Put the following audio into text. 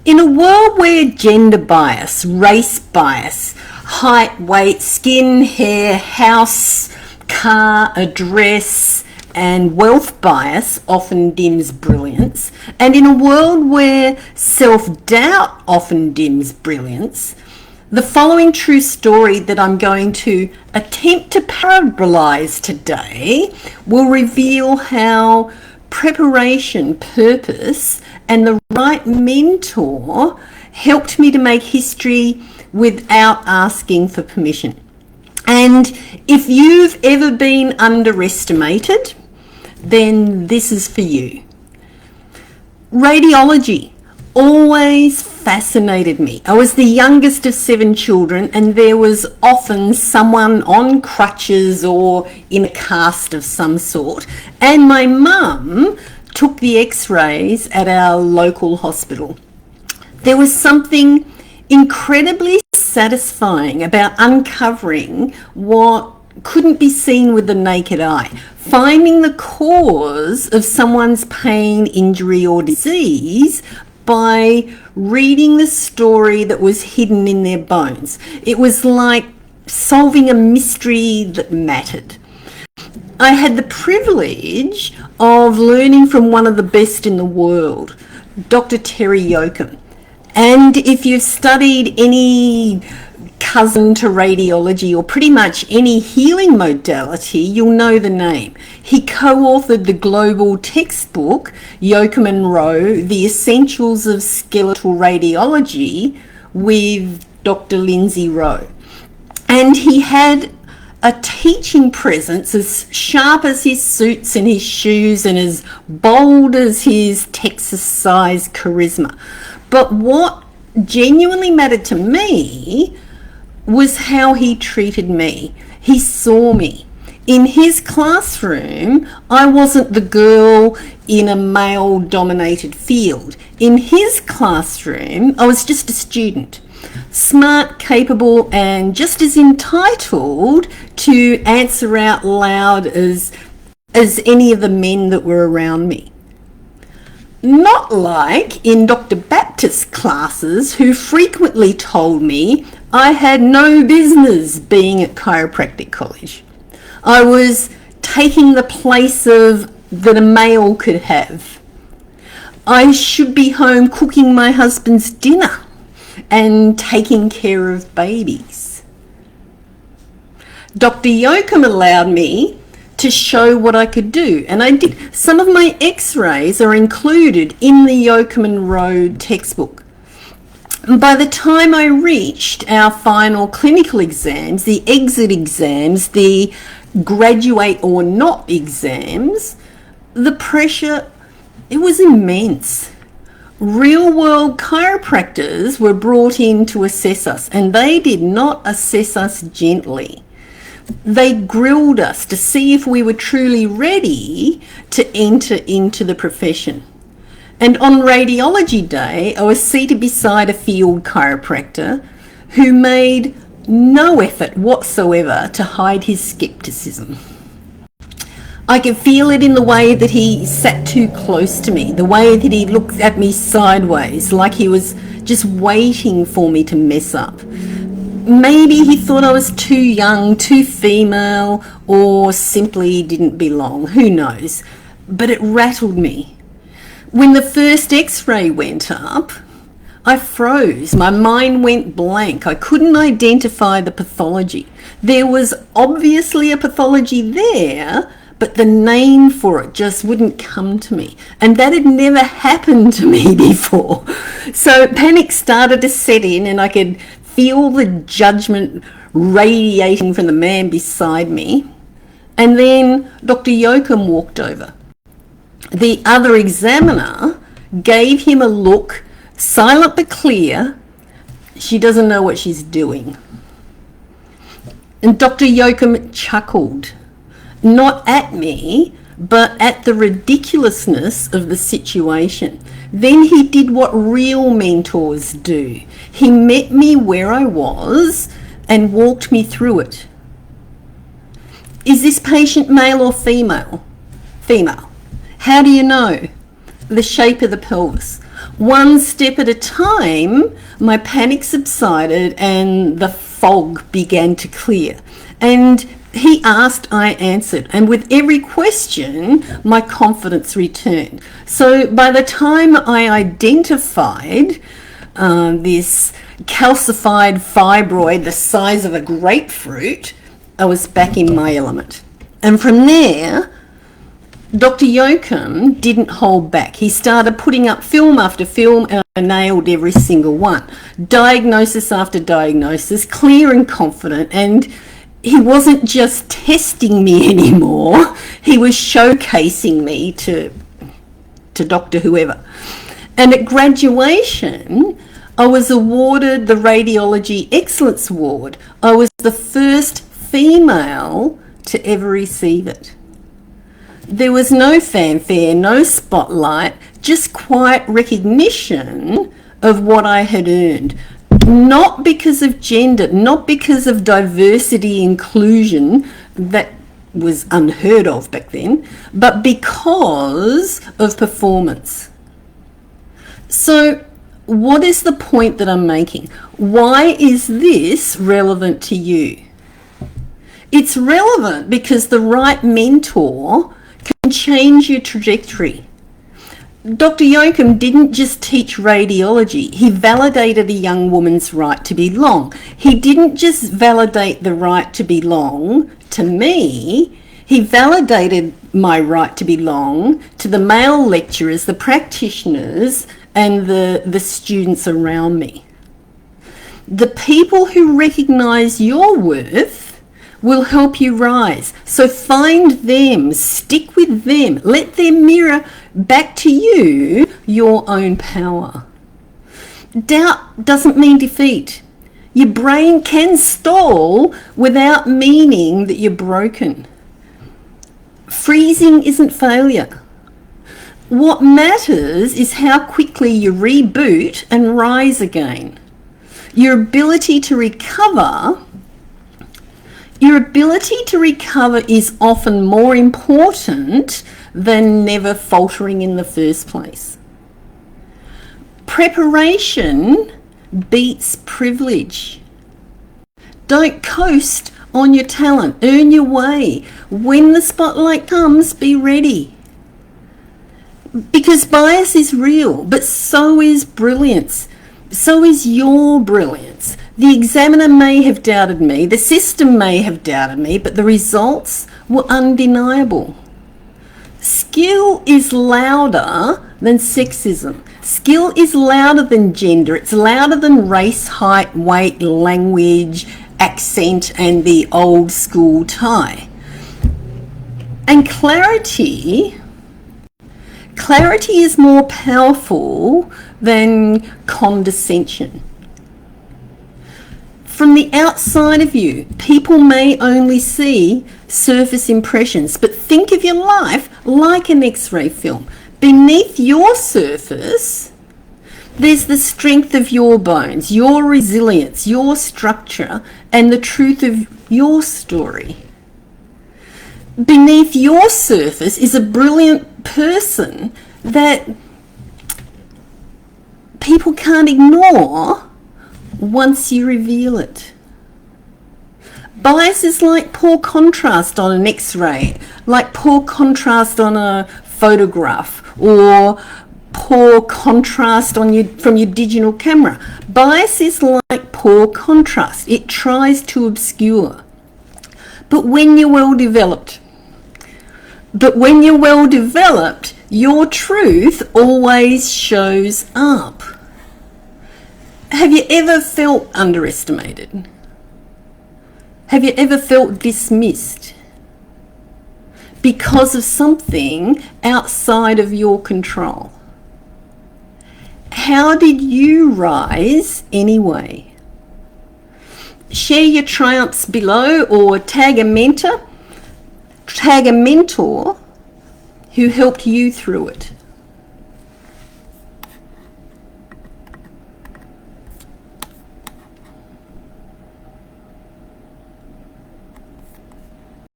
In a world where gender bias, race bias, height, weight, skin, hair, house, car, address, and wealth bias often dims brilliance, and in a world where self-doubt often dims brilliance, the following true story that I'm going to attempt to parabolize today will reveal how preparation, purpose, and the right mentor helped me to make history without asking for permission. And if you've ever been underestimated, then this is for you. Radiology always fascinated me. I was the youngest of 7 children, and there was often someone on crutches or in a cast of some sort. And my mum took the x-rays at our local hospital. There was something incredibly satisfying about uncovering what couldn't be seen with the naked eye, finding the cause of someone's pain, injury, or disease by reading the story that was hidden in their bones. It was like solving a mystery that mattered. I had the privilege of learning from one of the best in the world, Dr. Terry Yoakum. And if you've studied any cousin to radiology or pretty much any healing modality, you'll know the name. He co-authored the global textbook, Yoakum and Rowe, The Essentials of Skeletal Radiology, with Dr. Lindsay Rowe. And he had a teaching presence as sharp as his suits and his shoes and as bold as his Texas-sized charisma. But what genuinely mattered to me was how he treated me. He saw me. In his classroom, I wasn't the girl in a male-dominated field. In his classroom, I was just a student, smart, capable, and just as entitled to answer out loud as any of the men that were around me. Not like in Dr. Baptist's classes, who frequently told me I had no business being at chiropractic college. I was taking the place of that a male could have. I should be home cooking my husband's dinner and taking care of babies. Dr. Yoakum allowed me to show what I could do, and I did. Some of my x-rays are included in the Yoakum and Rowe textbook. By the time I reached our final clinical exams, the exit exams, the graduate or not exams, the pressure, it was immense. Real-world chiropractors were brought in to assess us, and they did not assess us gently. They grilled us to see if we were truly ready to enter into the profession. And on radiology day, I was seated beside a field chiropractor who made no effort whatsoever to hide his skepticism. I could feel it in the way that he sat too close to me, the way that he looked at me sideways, like he was just waiting for me to mess up. Maybe he thought I was too young, too female, or simply didn't belong. Who knows? But it rattled me. When the first x-ray went up, I froze. My mind went blank. I couldn't identify the pathology. There was obviously a pathology there, but the name for it just wouldn't come to me. And that had never happened to me before. So panic started to set in, and I could feel the judgment radiating from the man beside me. And then Dr. Yoakum walked over. The other examiner gave him a look, silent but clear. She doesn't know what she's doing. And Dr. Yoakum chuckled, not at me, but at the ridiculousness of the situation. Then he did what real mentors do. He met me where I was and walked me through it. Is this patient male or female? Female. How do you know? The shape of the pelvis. One step at a time, my panic subsided and the fog began to clear. And he asked, I answered. And with every question, my confidence returned. So by the time I identified this calcified fibroid the size of a grapefruit, I was back in my element. And from there, Dr. Yoakum didn't hold back. He started putting up film after film and I nailed every single one. Diagnosis after diagnosis, clear and confident. And he wasn't just testing me anymore. He was showcasing me to Dr. whoever. And at graduation, I was awarded the Radiology Excellence Award. I was the first female to ever receive it. There was no fanfare, no spotlight, just quiet recognition of what I had earned. Not because of gender, not because of diversity, inclusion, that was unheard of back then, but because of performance. So what is the point that I'm making? Why is this relevant to you? It's relevant because the right mentor can change your trajectory. Dr. Yoakum didn't just teach radiology, he validated a young woman's right to belong. He didn't just validate the right to belong to me, he validated my right to belong to the male lecturers, the practitioners, and the students around me. The people who recognise your worth will help you rise. So find them, stick with them, let them mirror back to you your own power. Doubt doesn't mean defeat. Your brain can stall without meaning that you're broken. Freezing isn't failure. What matters is how quickly you reboot and rise again. Your ability to recover is often more important than never faltering in the first place. Preparation beats privilege. Don't coast on your talent. Earn your way. When the spotlight comes, be ready. Because bias is real, but so is brilliance. So is your brilliance. The examiner may have doubted me, the system may have doubted me, but the results were undeniable. Skill is louder than sexism. Skill is louder than gender. It's louder than race, height, weight, language, accent, and the old school tie. And clarity is more powerful than condescension. From the outside of you, people may only see surface impressions, but think of your life like an X-ray film. Beneath your surface, there's the strength of your bones, your resilience, your structure, and the truth of your story. Beneath your surface is a brilliant person that people can't ignore once you reveal it. Bias is like poor contrast on an X-ray, like poor contrast on a photograph, or poor contrast on from your digital camera. Bias is like poor contrast. It tries to obscure. But when you're well developed, your truth always shows up. Have you ever felt underestimated? Have you ever felt dismissed because of something outside of your control? How did you rise anyway? Share your triumphs below, or tag a mentor who helped you through it.